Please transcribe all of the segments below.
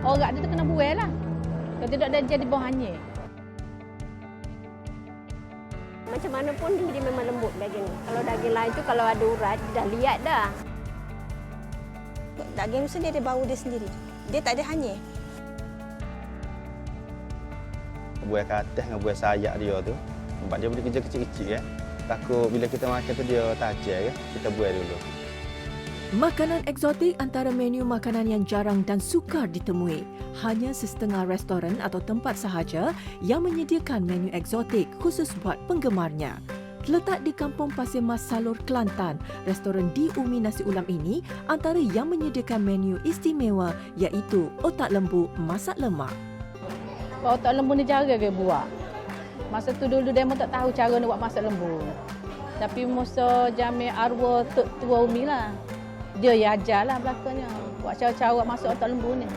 Orang dia tu kena buai lah. Kalau tidak dia jadi bawang hanyir. Macam mana pun dia memang lembut daging ni. Kalau daging lain tu kalau ada urat, dia dah liat dah. Daging tu sendiri ada bau dia sendiri. Dia tak ada hanyir. Buai ke atas dengan buai sayap dia tu. Sebab dia boleh kerja kecil-kecil kan. Takut bila kita makan tu dia tajam kan. Kita buai dulu. Makanan eksotik antara menu makanan yang jarang dan sukar ditemui. Hanya setengah restoran atau tempat sahaja yang menyediakan menu eksotik khusus buat penggemarnya. Terletak di Kampung Pasir Mas Salur, Kelantan, restoran di Umi Nasi Ulam ini antara yang menyediakan menu istimewa iaitu otak lembu masak lemak. Otak lembu ni cara dia buat. Masa tu dulu demo tak tahu cara nak buat masak lembu. Tapi masa jamin arwah Tok Tua Umi lah. Dia yang ajarlah belakangnya buat cara-cara masak otak lembu ni.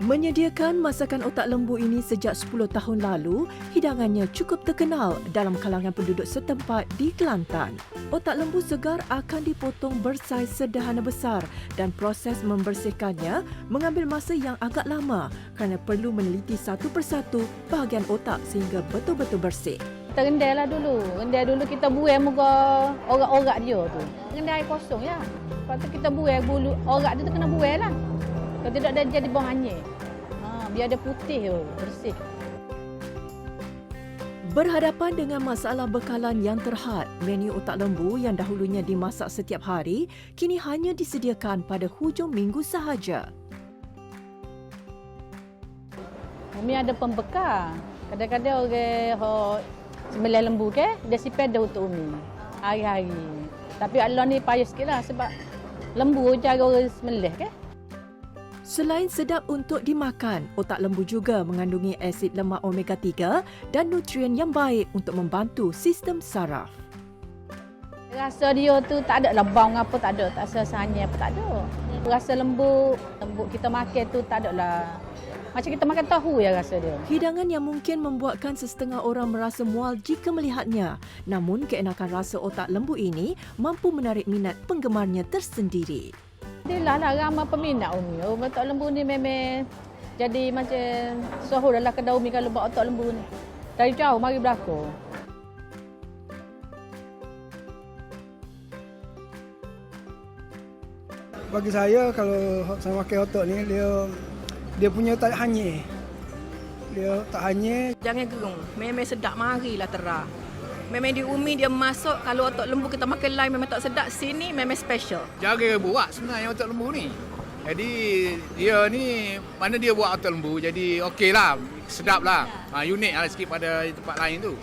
Menyediakan masakan otak lembu ini sejak 10 tahun lalu, hidangannya cukup terkenal dalam kalangan penduduk setempat di Kelantan. Otak lembu segar akan dipotong bersaiz sederhana besar dan proses membersihkannya mengambil masa yang agak lama kerana perlu meneliti satu persatu bahagian otak sehingga betul-betul bersih. Kita rendai lah dulu. Rendai dulu kita buai muka orak-orak dia tu. Rendai air kosong ya. Lepas tu kita buai bulu orak dia tu kena buai lah. Kalau tidak dia jadi bawang hanyir. Biar dia putih tu, bersih. Berhadapan dengan masalah bekalan yang terhad, menu otak lembu yang dahulunya dimasak setiap hari, kini hanya disediakan pada hujung minggu sahaja. Umi ada pembekal. Kadang-kadang orang sembelih lembu ke, dia sipeda untuk Umi. Hari-hari. Tapi Allah ni payah sikit lah sebab lembu cara orang sembelih ke. Selain sedap untuk dimakan, otak lembu juga mengandungi asid lemak omega 3 dan nutrien yang baik untuk membantu sistem saraf. Rasa dia tu tak ada lebang apa tak ada, tak rasa hanyir apa tak ada. Rasa lembut kita makan tu tak ada lah. Macam kita makan tahu ya rasa dia. Hidangan yang mungkin membuatkan sesetengah orang merasa mual jika melihatnya. Namun keenakan rasa otak lembu ini mampu menarik minat penggemarnya tersendiri. Alhamdulillah lah ramai peminat Umi. Otak lembu ni memang jadi macam sohor dalam kedai Umi kalau buat otak lembu ni. Dari jauh mari belakang. Bagi saya kalau saya makan otak ni dia punya tak hanyir. Dia tak hanyir. Jangan gerung. Memang sedap marilah terah. Memang di Umi dia masuk kalau otak lembu kita makan lain memang tak sedap. Sini memang special. Cara buat sebenarnya otak lembu ni. Jadi dia ni mana dia buat otak lembu jadi okey lah. Sedap lah. Unik lah sikit pada tempat lain tu.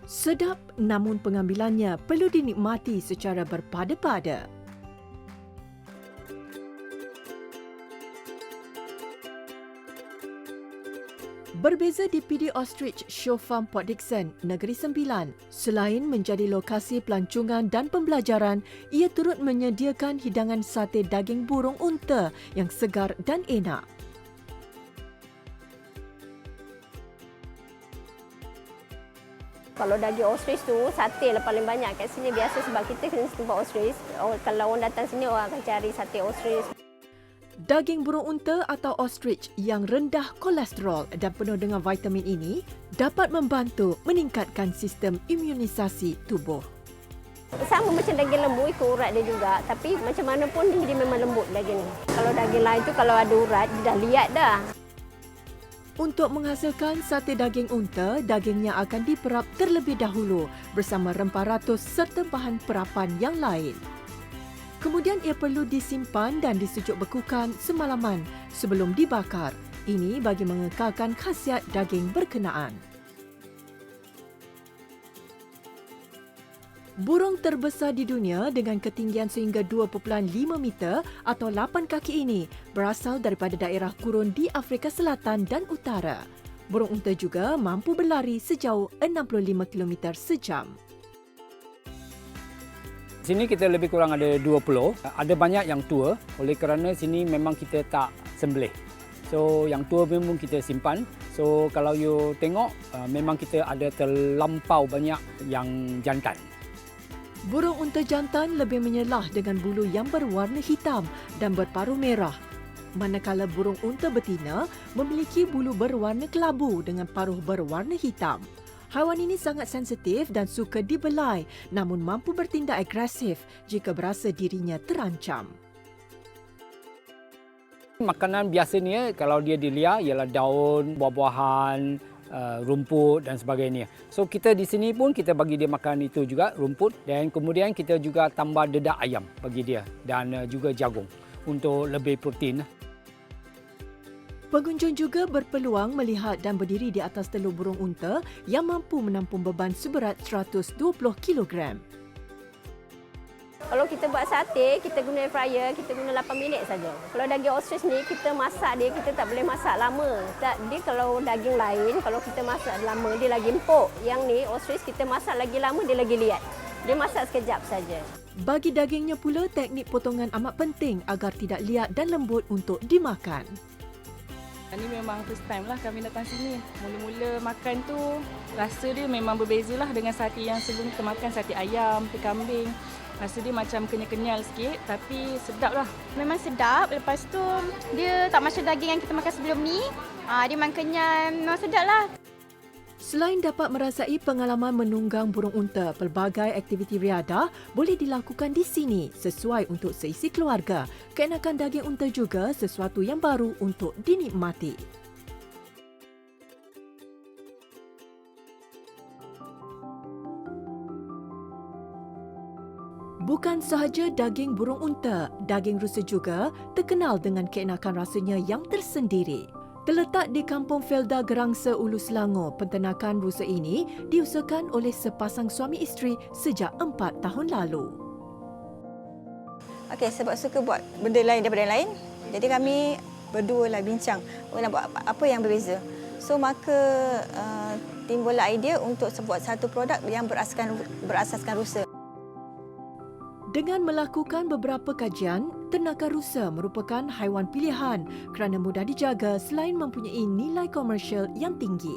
Sedap namun pengambilannya perlu dinikmati secara berpada-pada. Berbeza di PD Ostrich Show Farm Port Dickson, Negeri Sembilan. Selain menjadi lokasi pelancongan dan pembelajaran, ia turut menyediakan hidangan sate daging burung unta yang segar dan enak. Kalau daging ostrich tu, sate lah paling banyak kat sini biasa sebab kita kena tempat ostrich. Kalau orang datang sini, orang akan cari sate ostrich. Daging burung unta atau ostrich yang rendah kolesterol dan penuh dengan vitamin ini dapat membantu meningkatkan sistem imunisasi tubuh. Sama macam daging lembu ikut urat dia juga. Tapi macam mana pun dia memang lembut daging ni. Kalau daging lain tu kalau ada urat, dia dah liat dah. Untuk menghasilkan sate daging unta, dagingnya akan diperap terlebih dahulu bersama rempah ratus serta bahan perapan yang lain. Kemudian ia perlu disimpan dan disejuk bekukan semalaman sebelum dibakar. Ini bagi mengekalkan khasiat daging berkenaan. Burung terbesar di dunia dengan ketinggian sehingga 2.5 meter atau 8 kaki ini berasal daripada daerah gurun di Afrika Selatan dan Utara. Burung unta juga mampu berlari sejauh 65 km sejam. Sini kita lebih kurang ada 20. Ada banyak yang tua oleh kerana sini memang kita tak sembelih. So yang tua memang kita simpan. So kalau you tengok memang kita ada terlampau banyak yang jantan. Burung unta jantan lebih menyelah dengan bulu yang berwarna hitam dan berparuh merah. manakala burung unta betina memiliki bulu berwarna kelabu dengan paruh berwarna hitam. Haiwan ini sangat sensitif dan suka dibelai, namun mampu bertindak agresif jika berasa dirinya terancam. Makanan biasanya kalau dia dilihat ialah daun, buah-buahan, rumput dan sebagainya. So kita di sini pun kita bagi dia makan itu juga rumput, dan kemudian kita juga tambah dedak ayam bagi dia dan juga jagung untuk lebih protein. Pengunjung juga berpeluang melihat dan berdiri di atas telur burung unta yang mampu menampung beban seberat 120 kilogram. Kalau kita buat sate, kita guna air fryer, kita guna 8 minit saja. Kalau daging ostrich ni, kita masak dia, kita tak boleh masak lama. Dia kalau daging lain, kalau kita masak lama, dia lagi empuk. Yang ni, ostrich kita masak lagi lama, dia lagi liat. Dia masak sekejap saja. Bagi dagingnya pula, teknik potongan amat penting agar tidak liat dan lembut untuk dimakan. Ini memang first time lah kami datang sini. Mula-mula makan tu, rasa dia memang berbeza lah dengan sate yang sebelum kita makan, sate ayam, sate kambing. Rasa dia macam kenyal-kenyal sikit tapi sedap lah. Memang sedap. Lepas tu dia tak macam daging yang kita makan sebelum ni. Dia memang kenyal, memang sedap lah. Selain dapat merasai pengalaman menunggang burung unta, pelbagai aktiviti riadah boleh dilakukan di sini sesuai untuk seisi keluarga. Keenakan daging unta juga sesuatu yang baru untuk dinikmati. Bukan sahaja daging burung unta, daging rusa juga terkenal dengan keenakan rasanya yang tersendiri. Terletak di Kampung Felda Gerangsa, Ulu Selangor, penternakan rusa ini diusahakan oleh sepasang suami isteri sejak 4 tahun lalu. Okey, sebab suka buat benda lain daripada yang lain, jadi kami berdua lah bincang nak buat apa yang berbeza. So maka timbullah idea untuk buat satu produk yang berasaskan rusa. Dengan melakukan beberapa kajian, ternakan rusa merupakan haiwan pilihan kerana mudah dijaga selain mempunyai nilai komersial yang tinggi.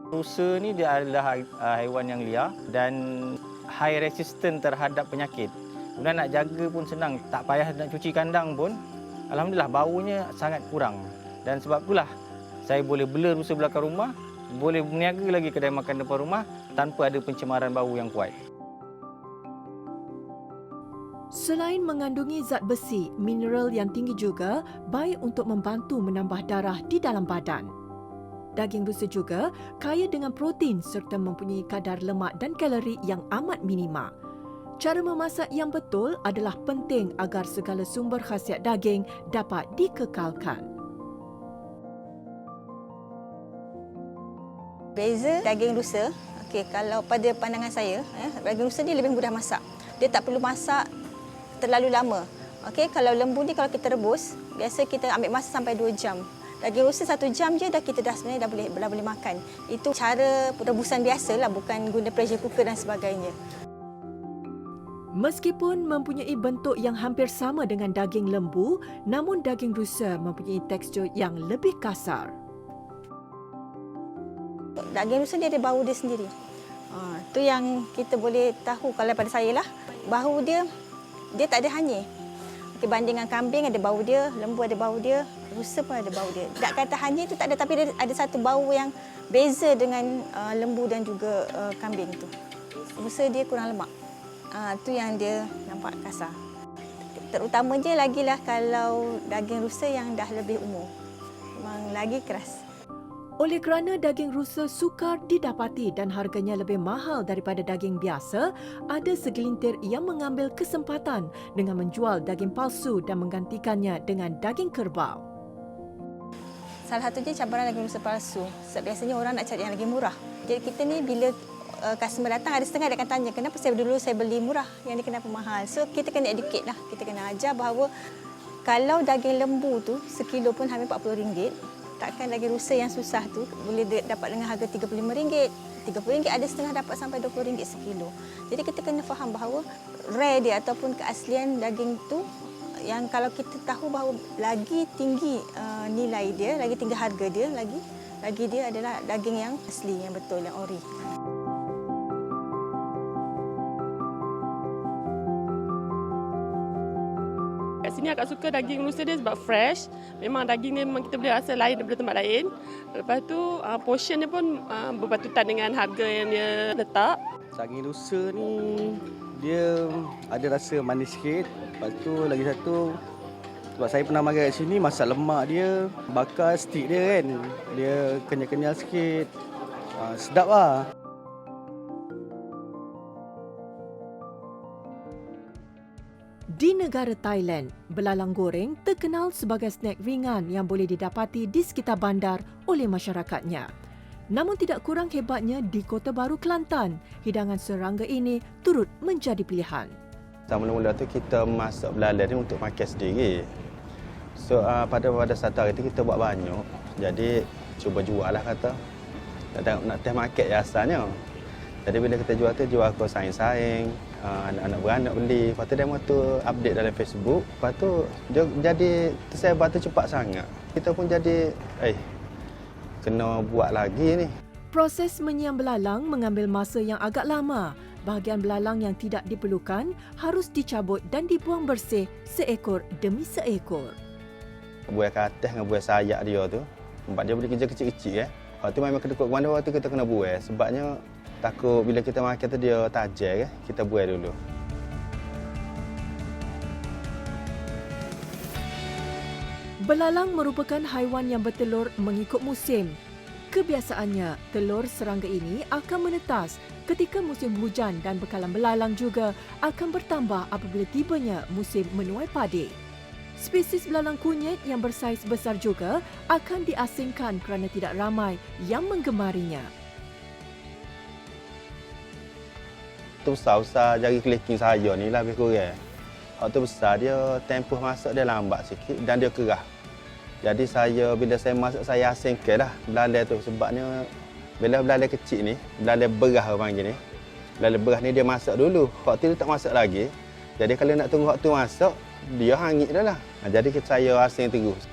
Rusa ni dia adalah haiwan yang liar dan high resistant terhadap penyakit. Kemudian nak jaga pun senang, tak payah nak cuci kandang pun. Alhamdulillah baunya sangat kurang. Dan sebab itulah saya boleh bela rusa belakang rumah, boleh berniaga lagi kedai makan depan rumah tanpa ada pencemaran bau yang kuat. Selain mengandungi zat besi, mineral yang tinggi juga baik untuk membantu menambah darah di dalam badan. Daging rusa juga kaya dengan protein serta mempunyai kadar lemak dan kalori yang amat minima. Cara memasak yang betul adalah penting agar segala sumber khasiat daging dapat dikekalkan. Beza daging rusa, okey, kalau pada pandangan saya, daging rusa ni lebih mudah masak. Dia tak perlu masak terlalu lama. Okey, kalau lembu ni kalau kita rebus, biasa kita ambil masa sampai 2 jam. Daging rusa 1 jam je kita dah sebenarnya dah boleh makan. Itu cara rebusan biasalah, bukan guna pressure cooker dan sebagainya. Meskipun mempunyai bentuk yang hampir sama dengan daging lembu, namun daging rusa mempunyai tekstur yang lebih kasar. Daging rusa dia ada bau dia sendiri. Tu yang kita boleh tahu kalau pada saya lah. Bau dia tak ada hanyir. Okay, banding dengan kambing ada bau dia, lembu ada bau dia, rusa pun ada bau dia. Tak kata hanyir tu tak ada, tapi ada satu bau yang beza dengan lembu dan juga kambing tu. Rusa dia kurang lemak. Tu yang dia nampak kasar. Terutamanya lagilah kalau daging rusa yang dah lebih umur. Memang lagi keras. Oleh kerana daging rusa sukar didapati dan harganya lebih mahal daripada daging biasa, ada segelintir yang mengambil kesempatan dengan menjual daging palsu dan menggantikannya dengan daging kerbau. Salah satunya cabaran daging rusa palsu. Sebab biasanya orang nak cari yang lagi murah. Jadi kita ni bila customer datang, ada setengah dia akan tanya, kenapa dulu saya beli murah, yang ni kenapa mahal. So kita kena educate lah. Kita kena ajar bahawa kalau daging lembu tu sekilo pun hampir RM40, takkan daging rusa yang susah tu boleh dapat dengan harga RM35. RM30 ada setengah dapat sampai RM20 sekilo. Jadi kita kena faham bahawa rare dia ataupun keaslian daging tu, yang kalau kita tahu bahawa lagi tinggi nilai dia, lagi tinggi harga dia, lagi dia adalah daging yang asli, yang betul, yang ori. sini akak suka daging rusa dia sebab fresh. Memang daging dia memang kita boleh rasa lain daripada tempat lain. Lepas tu portion dia pun berpatutan dengan harga yang dia letak. Daging rusa ni dia ada rasa manis sikit. Lepas tu lagi satu, sebab saya pernah makan kat sini, masak lemak dia, bakar stik dia kan. Dia kenyal-kenyal sikit. Sedap lah. Di negara Thailand, belalang goreng terkenal sebagai snack ringan yang boleh didapati di sekitar bandar oleh masyarakatnya. Namun tidak kurang hebatnya di Kota Baru, Kelantan, hidangan serangga ini turut menjadi pilihan. Mula-mula tu kita masak belalang ni untuk makan sendiri. So pada satu hari tu kita buat banyak. Jadi cuba jual lah kata. Nak teh market je asalnya. Jadi bila kita jual tu jual ke saing-saing, anak-anak beranak beli. Lepas tu demo tu update dalam Facebook. Lepas tu dia jadi tersebar tu cepat sangat. Kita pun jadi kena buat lagi ni. Proses menyiam belalang mengambil masa yang agak lama. Bahagian belalang yang tidak diperlukan harus dicabut dan dibuang bersih seekor demi seekor. Buah katas dengan buah sayap dia tu, sebab dia boleh kerja kecil-kecil. Lepas tu memang kedekut ke mana waktu kita kena buah. Sebabnya takut bila kita makan tu dia tajam, kita buah dulu. Belalang merupakan haiwan yang bertelur mengikut musim. Kebiasaannya, telur serangga ini akan menetas ketika musim hujan dan bekalan belalang juga akan bertambah apabila tibanya musim menuai padi. Spesies belalang kunyit yang bersaiz besar juga akan diasingkan kerana tidak ramai yang menggemarinya. Tu besar-besar jari kelingking saya ni lebih kurang. Waktu besar dia tempoh masak dia lambat sikit dan dia kerah. Jadi bila saya masak saya asingkan lah belalang tu sebabnya bila belalang kecil ni, belalang berah orang panggil ni. Belalang berah ni dia masak dulu, waktu tu tak masak lagi. Jadi kalau nak tunggu waktu masak, dia hangit dah lah. Jadi saya asing terus.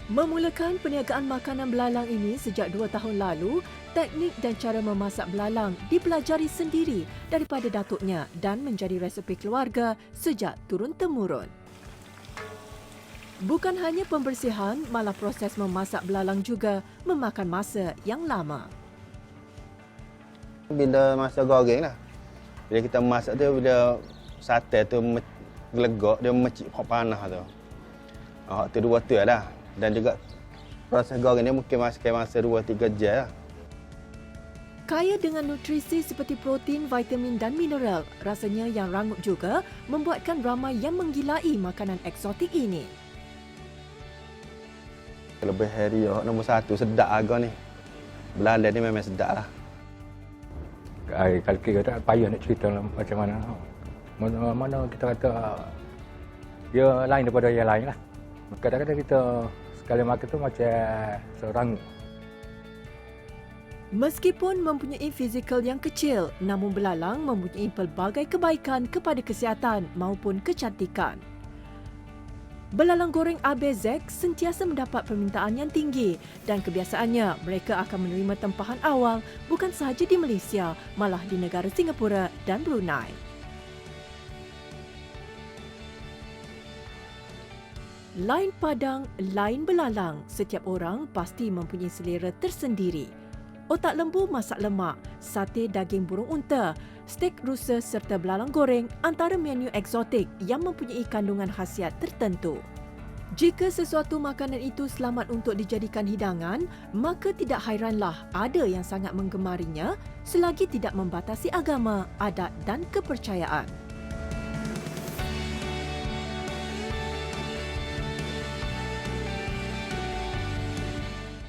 Memulakan perniagaan makanan belalang ini sejak 2 tahun lalu, teknik dan cara memasak belalang dipelajari sendiri daripada datuknya dan menjadi resepi keluarga sejak turun-temurun. Bukan hanya pembersihan, malah proses memasak belalang juga memakan masa yang lama. Bila masak goreng lah. Bila kita masak tu, bila sate tu gelegak, dia mecik panas tu. Waktu 2 tu lah. Dan juga proses goreng ni mungkin masa 2-3 jam lah. Kaya dengan nutrisi seperti protein, vitamin dan mineral, rasanya yang rangup juga membuatkan ramai yang menggilai makanan eksotik ini. Lebih hari nombor 1 sedap harga ni. Belalang ni memang sedap lah. Kalau kita tak payah nak cerita macam mana. Mana kita kata dia lain daripada yang lain lah. Kadang-kadang kita sekali makan tu macam serangup. Meskipun mempunyai fizikal yang kecil, namun belalang mempunyai pelbagai kebaikan kepada kesihatan maupun kecantikan. Belalang goreng Abezek sentiasa mendapat permintaan yang tinggi dan kebiasaannya mereka akan menerima tempahan awal bukan sahaja di Malaysia, malah di negara Singapura dan Brunei. Lain padang, lain belalang. Setiap orang pasti mempunyai selera tersendiri. Otak lembu masak lemak, sate daging burung unta, steak rusa serta belalang goreng antara menu eksotik yang mempunyai kandungan khasiat tertentu. Jika sesuatu makanan itu selamat untuk dijadikan hidangan, maka tidak hairanlah ada yang sangat menggemarinya selagi tidak membatasi agama, adat dan kepercayaan.